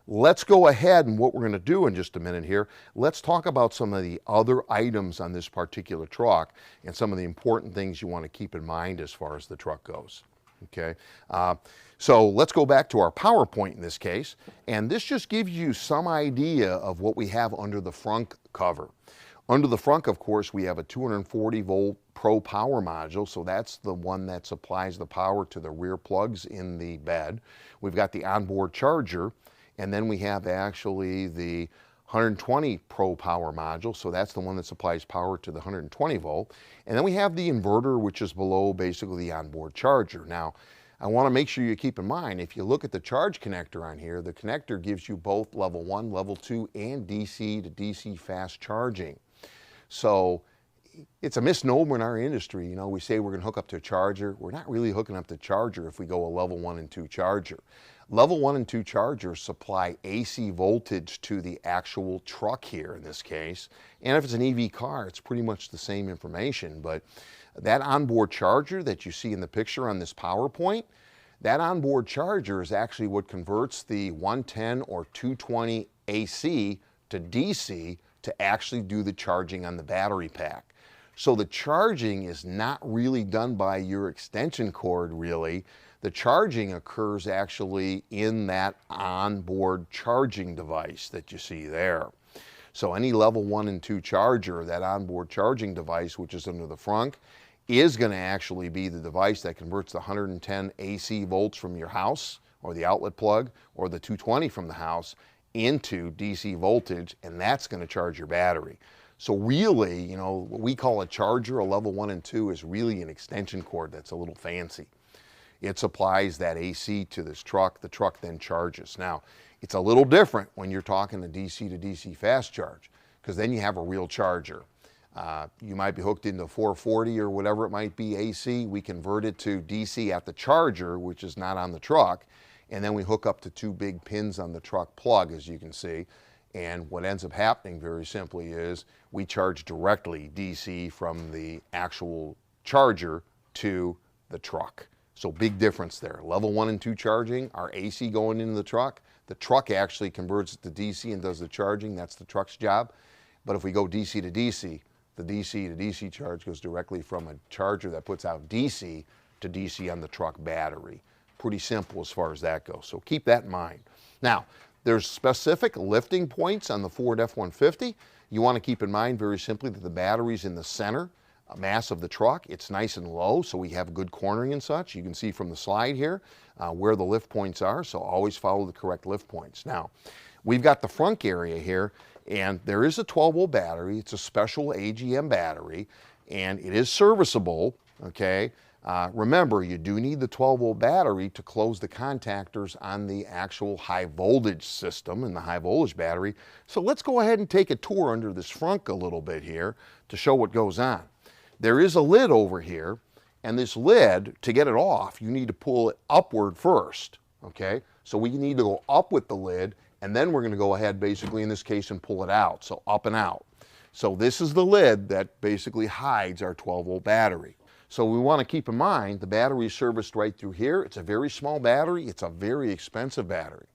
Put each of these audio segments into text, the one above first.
let's go ahead, and what we're going to do in just a minute here, let's talk about some of the other items on this particular truck and some of the important things you want to keep in mind as far as the truck goes. Okay, so let's go back to our PowerPoint in this case, and this just gives you some idea of what we have under the front cover. Under the front, of course, we have a 240 volt Pro power module, so that's the one that supplies the power to the rear plugs in the bed. We've got the onboard charger, and then we have actually the 120 Pro power module, so that's the one that supplies power to the 120 volt. And then we have the inverter, which is below basically the onboard charger. Now, I want to make sure you keep in mind, if you look at the charge connector on here, the connector gives you both level 1, level 2, and DC to DC fast charging. So it's a misnomer in our industry. You know, we say we're going to hook up to a charger. We're not really hooking up to a charger if we go a level 1 and 2 charger. Level 1 and 2 chargers supply AC voltage to the actual truck here in this case. And if it's an EV car, it's pretty much the same information. But that onboard charger that you see in the picture on this PowerPoint, that onboard charger is actually what converts the 110 or 220 AC to DC to actually do the charging on the battery pack. So the charging is not really done by your extension cord really. The charging occurs actually in that onboard charging device that you see there. So any level 1 and 2 charger, that onboard charging device, which is under the front, is going to actually be the device that converts the 110 AC volts from your house or the outlet plug or the 220 from the house into DC voltage, and that's going to charge your battery. So really, you know, what we call a charger, a level 1 and 2, is really an extension cord that's a little fancy. It supplies that AC to this truck. The truck then charges. Now, it's a little different when you're talking a DC to DC fast charge, because then you have a real charger. You might be hooked into 440 or whatever it might be AC. We convert it to DC at the charger, which is not on the truck, and then we hook up to 2 big pins on the truck plug, as you can see. And what ends up happening very simply is we charge directly DC from the actual charger to the truck. So big difference there. Level 1 and 2 charging, our AC going into the truck actually converts it to DC and does the charging. That's the truck's job. But if we go DC to DC, the DC to DC charge goes directly from a charger that puts out DC to DC on the truck battery. Pretty simple as far as that goes. So keep that in mind. Now, there's specific lifting points on the Ford F-150. You want to keep in mind very simply that the battery's in the center mass of the truck. It's nice and low, so we have good cornering and such. You can see from the slide here where the lift points are, so always follow the correct lift points. Now, we've got the front area here, and there is a 12-volt battery. It's a special AGM battery, and it is serviceable, okay? Remember, you do need the 12-volt battery to close the contactors on the actual high voltage system and the high voltage battery. So let's go ahead and take a tour under this frunk a little bit here to show what goes on. There is a lid over here, and this lid, to get it off, you need to pull it upward first, okay? So we need to go up with the lid, and then we're going to go ahead basically in this case and pull it out, so up and out. So this is the lid that basically hides our 12-volt battery. So we want to keep in mind the battery is serviced right through here. It's a very small battery. It's a very expensive battery.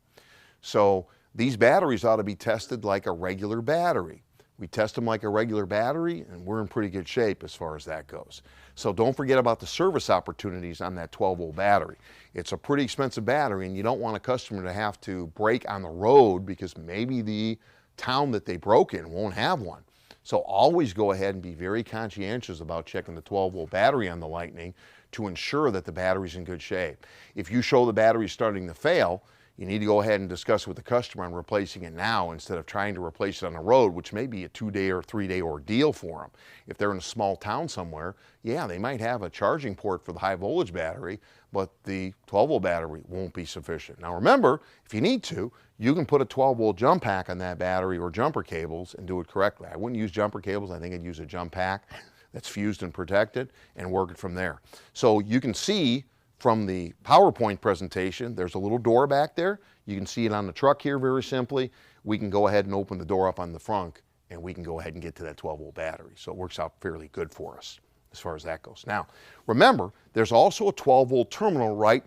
So these batteries ought to be tested like a regular battery. We test them like a regular battery, and we're in pretty good shape as far as that goes. So don't forget about the service opportunities on that 12-volt battery. It's a pretty expensive battery, and you don't want a customer to have to brake on the road because maybe the town that they broke in won't have one. So always go ahead and be very conscientious about checking the 12-volt battery on the Lightning to ensure that the battery's in good shape. If you show the battery starting to fail, you need to go ahead and discuss with the customer on replacing it now instead of trying to replace it on the road, which may be a 2-day or 3-day ordeal for them. If they're in a small town somewhere, yeah, they might have a charging port for the high voltage battery, but the 12-volt battery won't be sufficient. Now remember, if you need to, you can put a 12-volt jump pack on that battery or jumper cables and do it correctly. I wouldn't use jumper cables. I think I'd use a jump pack that's fused and protected and work it from there. So you can see from the PowerPoint presentation, there's a little door back there. You can see it on the truck here very simply. We can go ahead and open the door up on the front, and we can go ahead and get to that 12-volt battery. So it works out fairly good for us as far as that goes. Now, remember, there's also a 12-volt terminal right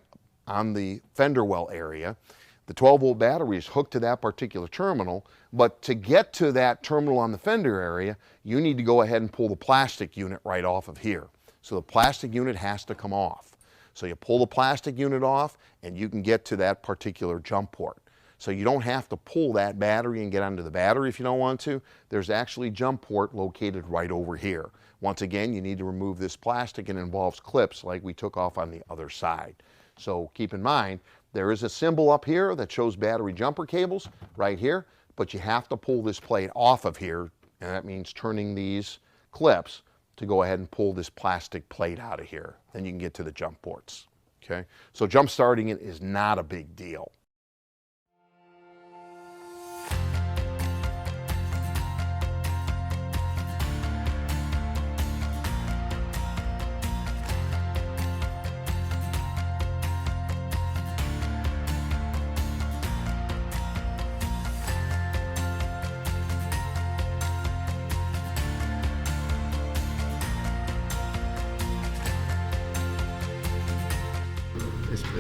on the fender well area. The 12-volt battery is hooked to that particular terminal, but to get to that terminal on the fender area, you need to go ahead and pull the plastic unit right off of here. So the plastic unit has to come off. So you pull the plastic unit off and you can get to that particular jump port. So you don't have to pull that battery and get onto the battery if you don't want to. There's actually jump port located right over here. Once again, you need to remove this plastic and it involves clips like we took off on the other side. So keep in mind, there is a symbol up here that shows battery jumper cables right here, but you have to pull this plate off of here, and that means turning these clips to go ahead and pull this plastic plate out of here. Then you can get to the jump ports, okay? So jump starting it is not a big deal.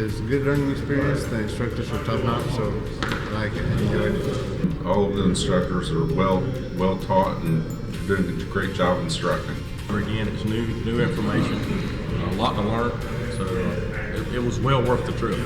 It's a good learning experience. The instructors are top notch, so I like it and enjoyed it. All of the instructors are well taught and doing a great job instructing. Again, it's new information, a lot to learn, so it was well worth the trip.